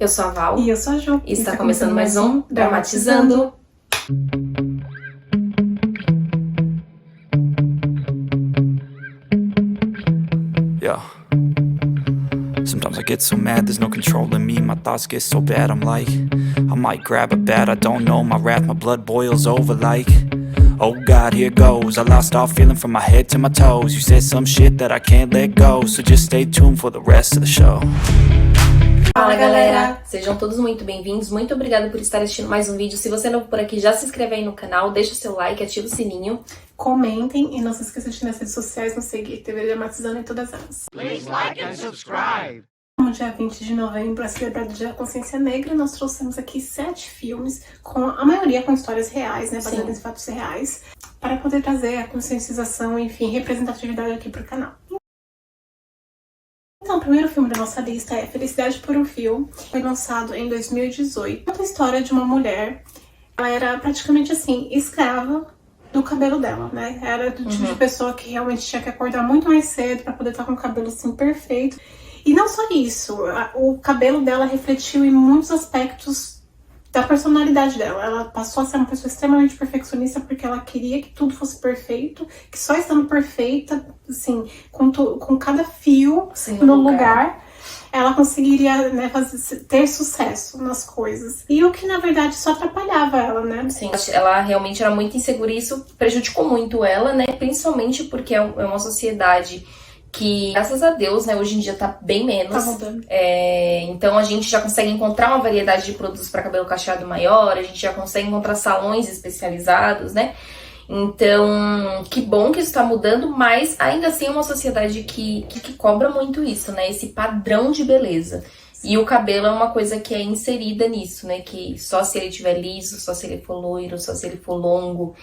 Eu sou a Val. E eu sou a Ju. E está começando mais um Dramatizando. Yeah. Sometimes I get so mad, there's no controlling me. My thoughts get so bad, I'm like, I might grab a bat, I don't know. My wrath, my blood boils over like, oh God, here goes. I lost all feeling from my head to my toes. You said some shit that I can't let go, so just stay tuned for the rest of the show. Fala galera, sejam todos muito bem-vindos, muito obrigada por estar assistindo mais um vídeo. Se você é novo por aqui, já se inscreve aí no canal, deixa o seu like, ativa o sininho. Comentem e não se esqueça de ir nas redes sociais, nos seguir, TV Dramatizando em todas elas. Please like and subscribe. No dia 20 de novembro, a celebrar o Dia da Consciência Negra, nós trouxemos aqui 7 filmes, com a maioria com histórias reais, né, baseadas em fatos reais, para poder trazer a conscientização, enfim, representatividade aqui pro canal. Então, o primeiro filme da nossa lista é Felicidade por um Fio, foi lançado em 2018. Conta a história de uma mulher, ela era praticamente assim, escrava do cabelo dela, né? Era do tipo de pessoa que realmente tinha que acordar muito mais cedo para poder estar com o cabelo assim perfeito. E não só isso, o cabelo dela refletiu em muitos aspectos da personalidade dela. Ela passou a ser uma pessoa extremamente perfeccionista porque ela queria que tudo fosse perfeito, que só estando perfeita, assim, com cada fio no lugar, ela conseguiria, né, ter sucesso nas coisas. E o que, na verdade, só atrapalhava ela, né? Sim, ela realmente era muito insegura e isso prejudicou muito ela, né? Principalmente porque é uma sociedade que, graças a Deus, né, hoje em dia tá bem menos. Tá mudando. Então a gente já consegue encontrar uma variedade de produtos para cabelo cacheado maior, a gente já consegue encontrar salões especializados, né? Então, que bom que isso tá mudando, mas ainda assim é uma sociedade que cobra muito isso, né? Esse padrão de beleza. E o cabelo é uma coisa que é inserida nisso, né? Que só se ele tiver liso, só se ele for loiro, só se ele for longo,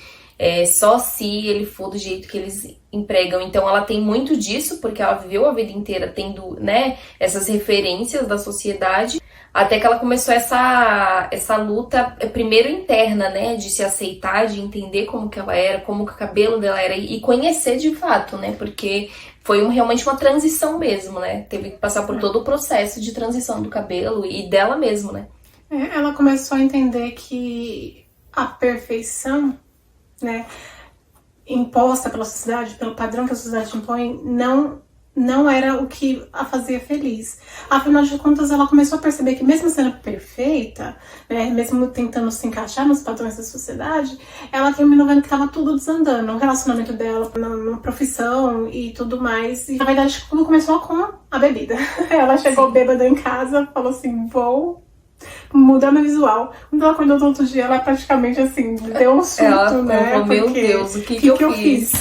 só se ele for do jeito que eles empregam. Então ela tem muito disso, porque ela viveu a vida inteira tendo, né, essas referências da sociedade, até que ela começou essa luta, primeiro interna, né, de se aceitar, de entender como que ela era, como que o cabelo dela era, e conhecer de fato, né, porque foi realmente uma transição mesmo, né, teve que passar por todo o processo de transição do cabelo e dela mesmo, né. Ela começou a entender que a perfeição, né, imposta pela sociedade, pelo padrão que a sociedade impõe, não era o que a fazia feliz. Afinal de contas, ela começou a perceber que mesmo sendo perfeita, né, mesmo tentando se encaixar nos padrões da sociedade, ela terminou vendo que estava tudo desandando, o relacionamento dela, na profissão e tudo mais. E na verdade, tudo começou com a bebida. Ela chegou bêbada em casa, falou assim, vou mudar meu visual. Quando ela acordou no outro dia, ela praticamente assim, deu um surto, ela né? Falou, meu Deus, o que eu fiz?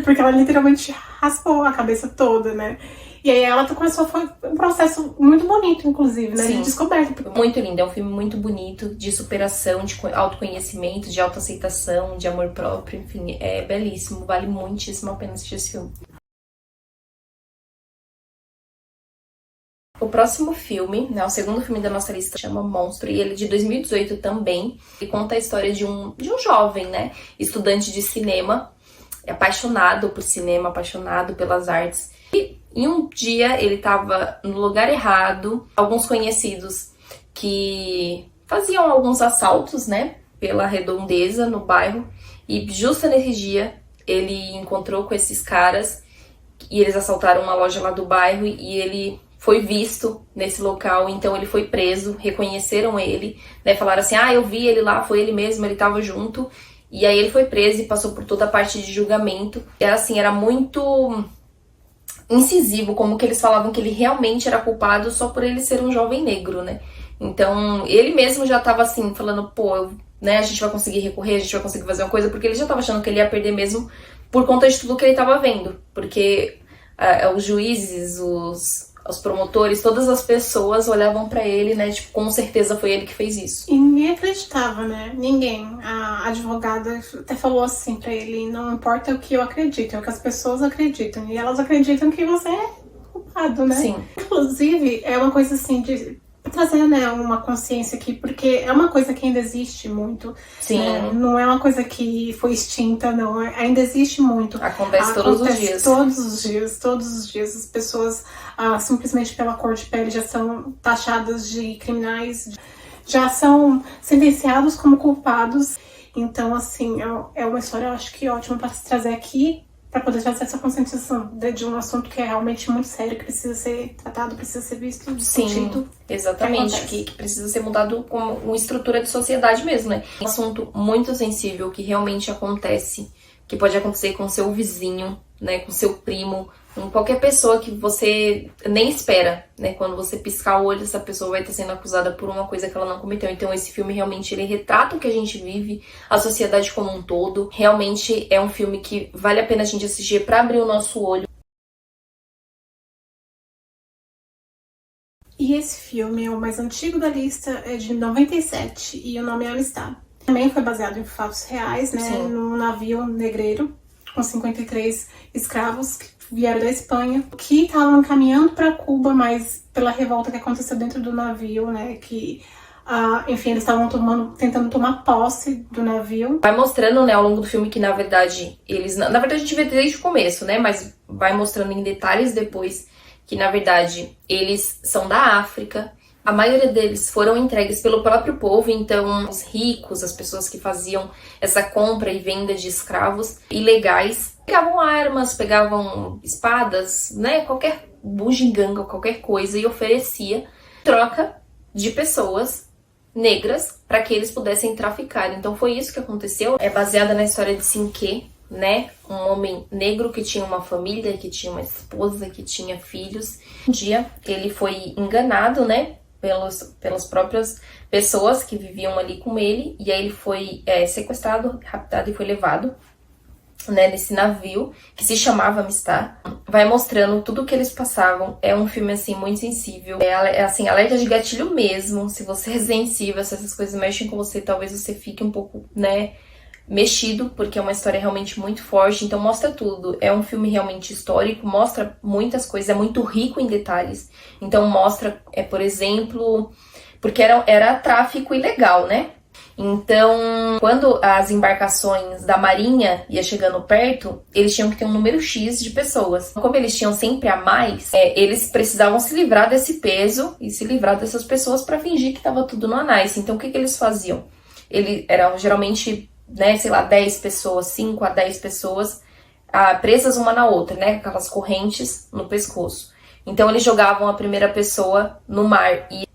Porque ela literalmente raspou a cabeça toda, né? E aí ela começou, foi um processo muito bonito, inclusive, né? Sim. De descoberta. Muito lindo, é um filme muito bonito, de superação, de autoconhecimento, de autoaceitação, de amor próprio, enfim, é belíssimo, vale muitíssimo a pena assistir esse filme. O próximo filme, né, o segundo filme da nossa lista, chama Monstro, e ele é de 2018 também, e conta a história de um jovem, né, estudante de cinema, apaixonado por cinema, apaixonado pelas artes. E em um dia ele estava no lugar errado, alguns conhecidos que faziam alguns assaltos, né, pela redondeza no bairro, e justo nesse dia ele encontrou com esses caras, e eles assaltaram uma loja lá do bairro, e ele foi visto nesse local, então ele foi preso, reconheceram ele, né, falaram assim, eu vi ele lá, foi ele mesmo, ele tava junto, e aí ele foi preso e passou por toda a parte de julgamento. Era assim, era muito incisivo, como que eles falavam que ele realmente era culpado só por ele ser um jovem negro, né, então ele mesmo já tava assim, falando, né, a gente vai conseguir recorrer, a gente vai conseguir fazer uma coisa, porque ele já tava achando que ele ia perder mesmo por conta de tudo que ele tava vendo, porque os juízes, os promotores, todas as pessoas olhavam pra ele, né, tipo, com certeza foi ele que fez isso. E ninguém acreditava, né? Ninguém. A advogada até falou assim pra ele, não importa o que eu acredito, é o que as pessoas acreditam. E elas acreditam que você é culpado, né? Sim. Inclusive, é uma coisa assim, trazer, né, uma consciência aqui, porque é uma coisa que ainda existe muito. Sim. Né? Não é uma coisa que foi extinta, não. Ainda existe muito. Acontece todos os dias. Todos os dias. As pessoas, simplesmente pela cor de pele, já são taxadas de criminais, já são sentenciados como culpados. Então, assim, é uma história, eu acho que ótima para se trazer aqui, para poder trazer essa conscientização de um assunto que é realmente muito sério, que precisa ser tratado, precisa ser visto, discutido. Sim, exatamente, que precisa ser mudado como uma estrutura de sociedade mesmo, né? Um assunto muito sensível que realmente acontece, que pode acontecer com seu vizinho, né, com seu primo, com qualquer pessoa que você nem espera, né? Quando você piscar o olho, essa pessoa vai estar sendo acusada por uma coisa que ela não cometeu. Então esse filme realmente ele retrata o que a gente vive, a sociedade como um todo. Realmente é um filme que vale a pena a gente assistir para abrir o nosso olho. E esse filme é o mais antigo da lista, é de 97 e o nome é Amistad. Também foi baseado em fatos reais, né? Sim. Num navio negreiro com 53 escravos que vieram da Espanha, que estavam caminhando para Cuba, mas pela revolta que aconteceu dentro do navio, né? Que, enfim, eles estavam tentando tomar posse do navio. Vai mostrando, né, ao longo do filme que, na verdade, na verdade a gente vê desde o começo, né? Mas vai mostrando em detalhes depois que, na verdade, eles são da África. A maioria deles foram entregues pelo próprio povo, então os ricos, as pessoas que faziam essa compra e venda de escravos ilegais, pegavam armas, pegavam espadas, né, qualquer bugiganga, qualquer coisa, e oferecia troca de pessoas negras para que eles pudessem traficar. Então foi isso que aconteceu. É baseada na história de Cinqué, né, um homem negro que tinha uma família, que tinha uma esposa, que tinha filhos. Um dia ele foi enganado, né, pelas próprias pessoas que viviam ali com ele, e aí ele foi sequestrado, raptado e foi levado, né, nesse navio que se chamava Amistad. Vai mostrando tudo o que eles passavam. É um filme assim muito sensível, assim, alerta de gatilho mesmo. Se você é sensível, se essas coisas mexem com você, talvez você fique um pouco, né, mexido, porque é uma história realmente muito forte. Então mostra tudo, é um filme realmente histórico, mostra muitas coisas, é muito rico em detalhes. Então mostra, por exemplo, porque era tráfico ilegal, né? Então, quando as embarcações da marinha ia chegando perto, eles tinham que ter um número X de pessoas. Como eles tinham sempre a mais, eles precisavam se livrar desse peso e se livrar dessas pessoas para fingir que estava tudo no anais. Então o que eles faziam? Eram geralmente, né, sei lá, 10 pessoas, 5 a 10 pessoas presas uma na outra, né, com aquelas correntes no pescoço. Então eles jogavam a primeira pessoa no mar e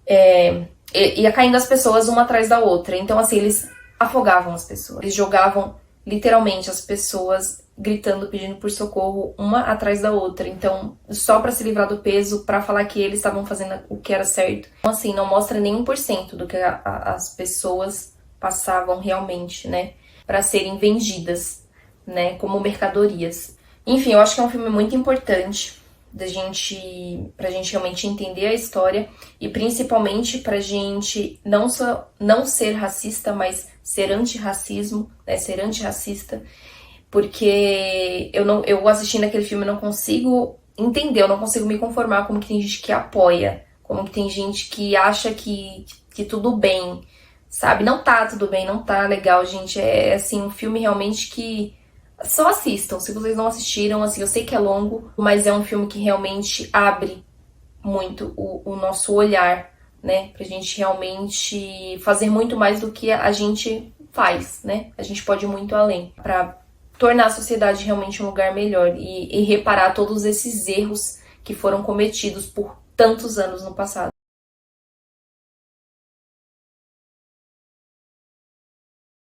ia caindo as pessoas uma atrás da outra. Então assim, eles afogavam as pessoas. Eles jogavam literalmente as pessoas gritando, pedindo por socorro, uma atrás da outra. Então, só para se livrar do peso, para falar que eles estavam fazendo o que era certo. Então assim, não mostra nem 1% do que as pessoas passavam realmente, né, para serem vendidas, né, como mercadorias. Enfim, eu acho que é um filme muito importante pra gente realmente entender a história e principalmente pra gente não ser racista, mas ser antirracismo, né, ser antirracista, porque eu assistindo aquele filme não consigo entender, eu não consigo me conformar como que tem gente que apoia, como que tem gente que acha que tudo bem, sabe? Não tá tudo bem, não tá legal, gente. É assim, um filme realmente que só assistam. Se vocês não assistiram, assim, eu sei que é longo, mas é um filme que realmente abre muito o nosso olhar, né? Pra gente realmente fazer muito mais do que a gente faz, né? A gente pode ir muito além pra tornar a sociedade realmente um lugar melhor e reparar todos esses erros que foram cometidos por tantos anos no passado.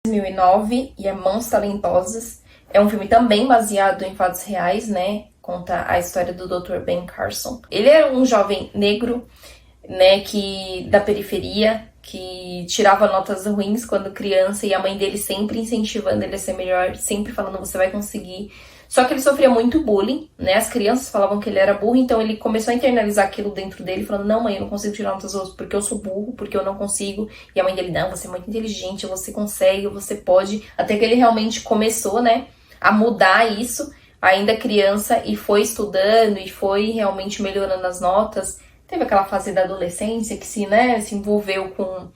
2009 e Mãos Talentosas. É um filme também baseado em fatos reais, né? Conta a história do Dr. Ben Carson. Ele era um jovem negro, né, da periferia, que tirava notas ruins quando criança e a mãe dele sempre incentivando ele a ser melhor, sempre falando, você vai conseguir. Só que ele sofria muito bullying, né? As crianças falavam que ele era burro, então ele começou a internalizar aquilo dentro dele, falando, não, mãe, eu não consigo tirar notas boas porque eu sou burro, porque eu não consigo. E a mãe dele, não, você é muito inteligente, você consegue, você pode. Até que ele realmente começou, né, a mudar isso, ainda criança, e foi estudando, e foi realmente melhorando as notas, teve aquela fase da adolescência que se envolveu com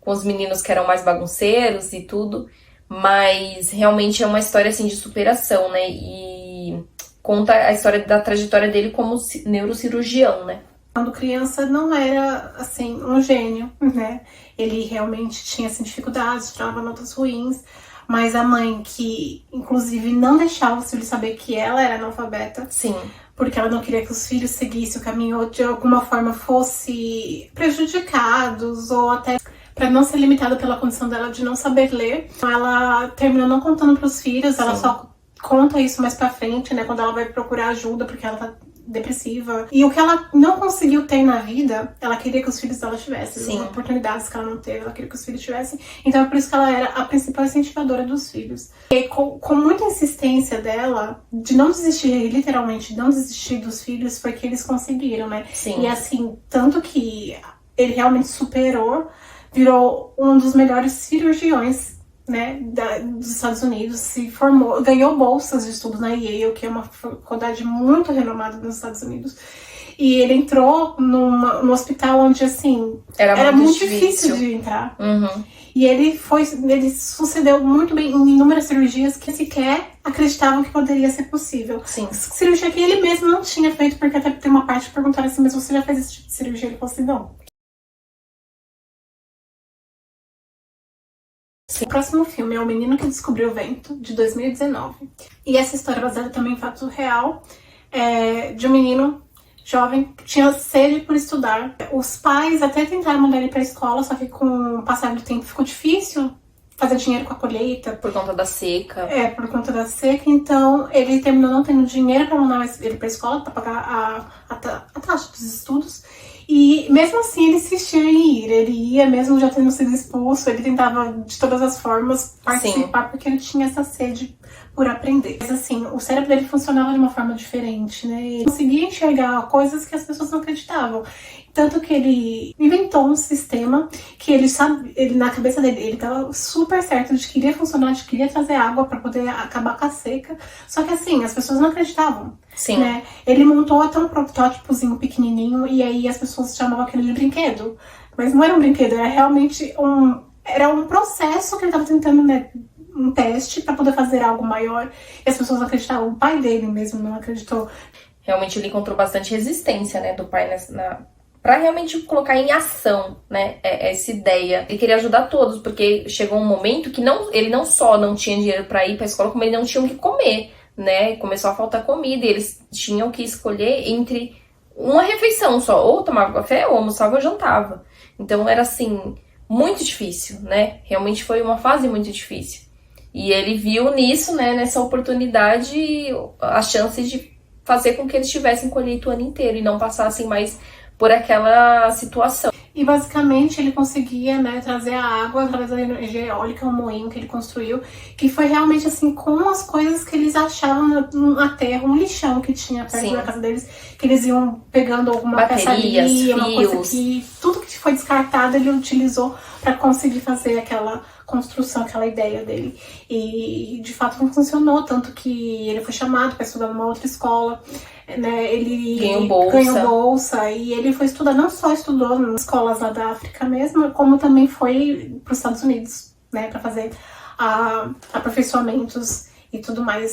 os meninos que eram mais bagunceiros e tudo. Mas realmente é uma história, assim, de superação, né? E conta a história da trajetória dele como neurocirurgião, né? Quando criança não era, assim, um gênio, né? Ele realmente tinha, assim, dificuldades, tirava notas ruins. Mas a mãe, que inclusive não deixava os filhos saber que ela era analfabeta. Sim. Porque ela não queria que os filhos seguissem o caminho ou de alguma forma fossem prejudicados ou até para não ser limitada pela condição dela de não saber ler. Então ela terminou não contando para os filhos, ela só conta isso mais pra frente, né, quando ela vai procurar ajuda porque ela tá depressiva. E o que ela não conseguiu ter na vida, ela queria que os filhos dela tivessem. Sim. As oportunidades que ela não teve, ela queria que os filhos tivessem. Então é por isso que ela era a principal incentivadora dos filhos. E com muita insistência dela, de não desistir, literalmente não desistir dos filhos, foi que eles conseguiram, né? Sim. E assim, tanto que ele realmente superou, virou um dos melhores cirurgiões, né, dos Estados Unidos, se formou, ganhou bolsas de estudo na Yale, que é uma faculdade muito renomada nos Estados Unidos. E ele entrou no hospital onde, assim, era muito difícil de entrar. Uhum. E ele sucedeu muito bem em inúmeras cirurgias que sequer acreditavam que poderia ser possível. Sim. Cirurgia que ele mesmo não tinha feito, porque até tem uma parte que perguntaram assim, mas você já fez esse tipo de cirurgia? Ele falou assim, não. O próximo filme é O Menino que Descobriu o Vento, de 2019. E essa história é baseada também em fato real, de um menino jovem que tinha sede por estudar. Os pais até tentaram mandar ele pra escola, só que com o passar do tempo ficou difícil fazer dinheiro com a colheita. Por conta da seca. Por conta da seca. Então ele terminou não tendo dinheiro pra mandar ele pra escola, pra pagar a taxa dos estudos. E mesmo assim ele insistia em ir, ele ia mesmo já tendo sido expulso, ele tentava de todas as formas participar. Sim. Porque ele tinha essa sede por aprender. Mas assim, o cérebro dele funcionava de uma forma diferente, né? Ele conseguia enxergar coisas que as pessoas não acreditavam. Tanto que ele inventou um sistema que ele na cabeça dele, ele tava super certo de que iria funcionar, de que iria trazer água para poder acabar com a seca. Só que assim, as pessoas não acreditavam. Sim. Né? Ele montou até um protótipozinho pequenininho e aí as pessoas chamavam aquilo de brinquedo. Mas não era um brinquedo, era realmente um processo que ele tava tentando, né? Um teste para poder fazer algo maior. E as pessoas acreditavam. O pai dele mesmo não acreditou. Realmente ele encontrou bastante resistência, né, do pai pra realmente colocar em ação, né, essa ideia. Ele queria ajudar todos, porque chegou um momento que ele não só não tinha dinheiro pra ir pra escola, como ele não tinha o que comer, né, começou a faltar comida, e eles tinham que escolher entre uma refeição só, ou tomava café, ou almoçava, ou jantava. Então era, assim, muito difícil, né, realmente foi uma fase muito difícil. E ele viu nisso, né, nessa oportunidade, a chance de fazer com que eles tivessem colheita o ano inteiro e não passassem mais por aquela situação. E basicamente ele conseguia, né, trazer a água através da energia eólica, um moinho que ele construiu, que foi realmente assim, com as coisas que eles achavam na terra, um lixão que tinha perto da casa deles, que eles iam pegando alguma peça ali, uma coisa que tudo que foi descartado ele utilizou para conseguir fazer aquela construção, aquela ideia dele. E de fato não funcionou, tanto que ele foi chamado para estudar numa outra escola, né? Ele ganhou bolsa e ele foi estudar, não só estudou nas escolas lá da África mesmo, como também foi para os Estados Unidos, né, para fazer aperfeiçoamentos e tudo mais.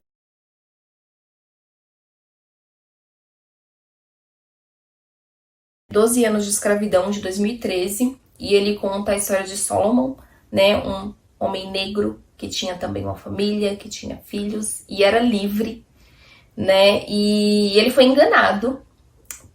"12 anos de escravidão", de 2013, e ele conta a história de Solomon, né, um homem negro que tinha também uma família, que tinha filhos e era livre, né, e ele foi enganado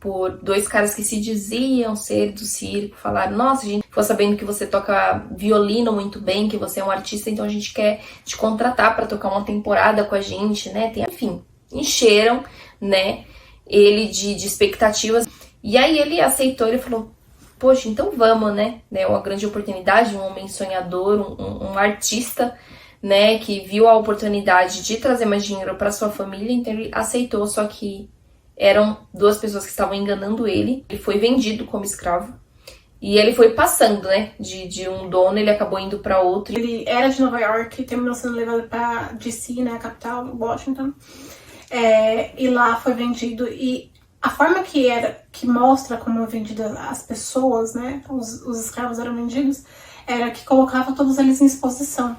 por dois caras que se diziam ser do circo, falaram, nossa, a gente ficou sabendo que você toca violino muito bem, que você é um artista, então a gente quer te contratar para tocar uma temporada com a gente, né, enfim, encheram, né, ele de expectativas, e aí ele aceitou, ele falou, poxa, então vamos, né? Uma grande oportunidade, um homem sonhador, um artista, né? Que viu a oportunidade de trazer mais dinheiro para sua família, então ele aceitou, só que eram duas pessoas que estavam enganando ele. Ele foi vendido como escravo e ele foi passando, né? De um dono, ele acabou indo para outro. Ele era de Nova York, terminou sendo levado para DC, né? A capital, Washington. E lá foi vendido e A forma que mostra como é vendida as pessoas, né? Os escravos eram vendidos, era que colocava todos eles em exposição.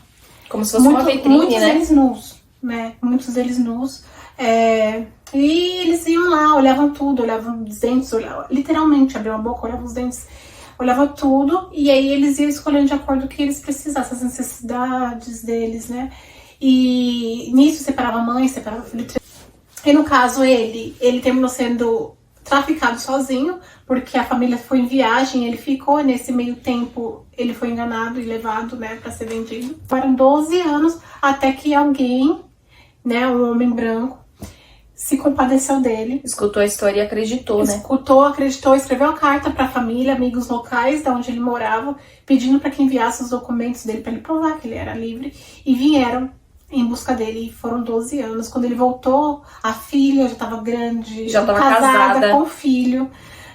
Como se fosse uma vitrine, muitos né? deles nus, né? Muitos deles nus. E eles iam lá, olhavam tudo, olhavam os dentes, literalmente abriam a boca, olhavam os dentes, olhavam tudo, e aí eles iam escolhendo de acordo com o que eles precisassem, as necessidades deles, né? E nisso separava a mãe, separava o filho. E no caso ele terminou sendo traficado sozinho, porque a família foi em viagem, ele ficou nesse meio tempo, ele foi enganado e levado, né, para ser vendido. Foram 12 anos até que alguém, né, um homem branco, se compadeceu dele. Escutou a história e acreditou, né? Escutou, acreditou, escreveu a carta para a família, amigos locais de onde ele morava, pedindo para que enviasse os documentos dele para ele provar que ele era livre, e vieram em busca dele. Foram 12 anos. Quando ele voltou, a filha já estava grande, já estava casada com o filho,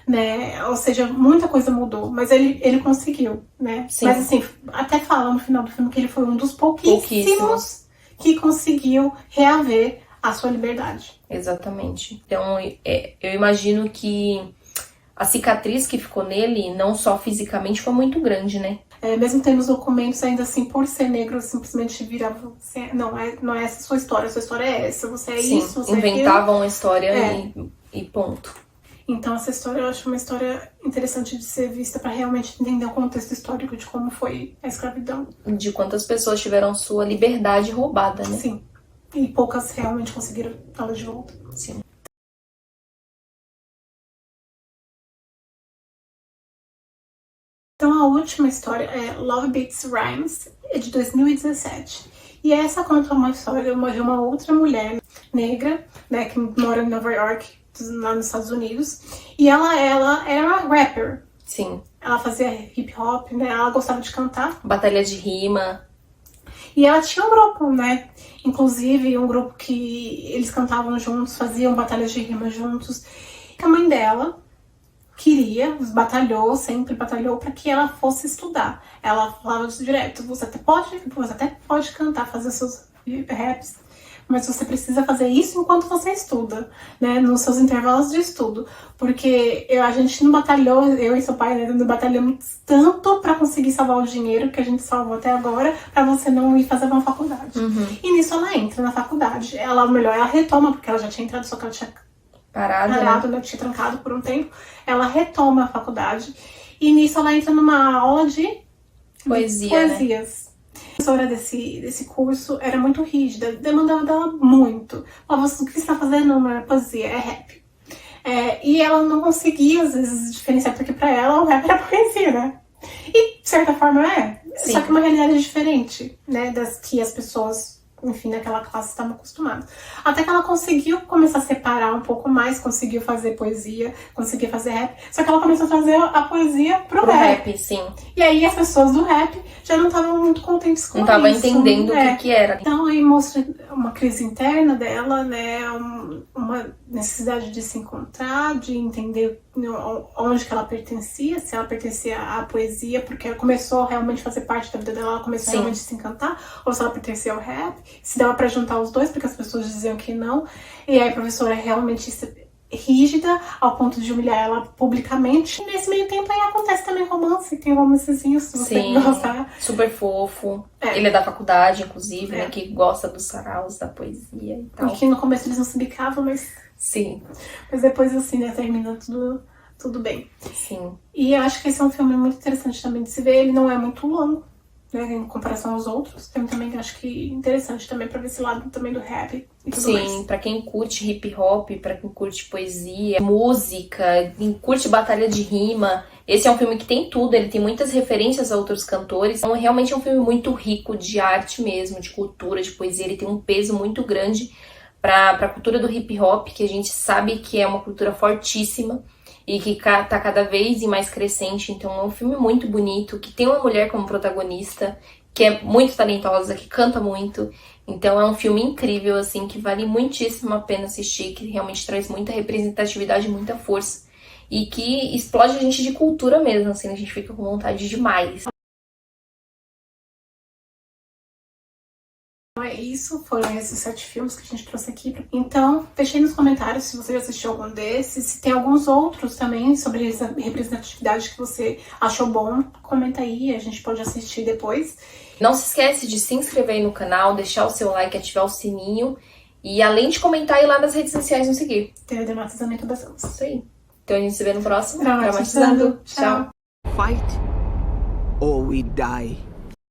né? Ou seja, muita coisa mudou, mas ele conseguiu, né? Sim. Mas assim, até fala no final do filme que ele foi um dos pouquíssimos que conseguiu reaver a sua liberdade. Exatamente. Então, eu imagino que a cicatriz que ficou nele, não só fisicamente, foi muito grande, né? Mesmo tendo os documentos, ainda assim, por ser negro, simplesmente virava... Não é essa a sua história é essa, você é Sim, isso, você inventavam uma história e ponto. Então essa história, eu acho uma história interessante de ser vista para realmente entender o contexto histórico de como foi a escravidão. De quantas pessoas tiveram sua liberdade roubada, né? Sim. E poucas realmente conseguiram ela de volta. Sim. Então a última história é Love Beats Rhymes, é de 2017. E essa conta uma história de uma outra mulher negra, né, que mora em Nova York, lá nos Estados Unidos. E ela era uma rapper. Sim. Ela fazia hip hop, né? Ela gostava de cantar. Batalha de rima. E ela tinha um grupo, né? Inclusive, um grupo que eles cantavam juntos, faziam batalhas de rima juntos. A mãe dela sempre batalhou para que ela fosse estudar. Ela falava direto, você até pode cantar, fazer seus raps, mas você precisa fazer isso enquanto você estuda, né? Nos seus intervalos de estudo. Porque a gente não batalhou, eu e seu pai, né, não batalhamos tanto para conseguir salvar o dinheiro que a gente salvou até agora, para você não ir fazer uma faculdade. Uhum. E nisso ela entra na faculdade. Ela retoma, porque ela já tinha entrado, só que ela tinha parado, né? Tinha trancado por um tempo. Ela retoma a faculdade. E nisso ela entra numa aula de poesias. Né? A professora desse curso era muito rígida, demandava dela muito. Falava, o que você está fazendo não é poesia, é rap. E ela não conseguia, às vezes, diferenciar, porque pra ela o rap era poesia, né? E, de certa forma, Sim. Só que uma realidade diferente, né? Das que as pessoas, enfim, naquela classe estavam acostumadas. Até que ela conseguiu começar a separar um pouco mais, conseguiu fazer poesia, conseguiu fazer rap. Só que ela começou a trazer a poesia pro rap. Sim. E aí as pessoas do rap já não estavam muito contentes com isso. Não estavam entendendo o que era. Então aí mostra uma crise interna dela, né? Uma necessidade de se encontrar, de entender onde que ela pertencia, se ela pertencia à poesia, porque ela começou realmente a fazer parte da vida dela, ela começou realmente a se encantar, ou se ela pertencia ao rap, se dava pra juntar os dois, porque as pessoas diziam que não. E aí a professora realmente rígida, ao ponto de humilhar ela publicamente. E nesse meio tempo aí acontece também romance, tem romancezinhos, se você gostar. Super fofo. Ele é da faculdade, inclusive, né, que gosta dos saraus, da poesia e tal. Porque no começo eles não se bicavam, mas... Sim. Mas depois, assim, né, termina tudo bem. Sim. E eu acho que esse é um filme muito interessante também de se ver. Ele não é muito longo, né, em comparação aos outros. Tem também, acho que interessante também pra ver esse lado também do rap e tudo mais. Sim, pra quem curte hip hop, pra quem curte poesia, música, quem curte batalha de rima. Esse é um filme que tem tudo, ele tem muitas referências a outros cantores. Então, realmente é um filme muito rico de arte mesmo, de cultura, de poesia. Ele tem um peso muito grande pra cultura do hip hop, que a gente sabe que é uma cultura fortíssima e que tá cada vez mais crescente. Então é um filme muito bonito, que tem uma mulher como protagonista, que é muito talentosa, que canta muito. Então é um filme incrível, assim, que vale muitíssimo a pena assistir, que realmente traz muita representatividade, muita força. E que explode a gente de cultura mesmo, assim, a gente fica com vontade demais. É isso, foram esses 7 filmes que a gente trouxe aqui. Então, deixei nos comentários se você já assistiu algum desses, se tem alguns outros também sobre essa representatividade que você achou bom, comenta aí, a gente pode assistir depois. Não se esquece de se inscrever aí no canal, deixar o seu like, ativar o sininho e além de comentar, ir lá nas redes sociais nos seguir. Dramatizamento das Amas. Isso aí. Então a gente se vê no próximo. Dramatizando. Tchau. Tchau. Fight or we die.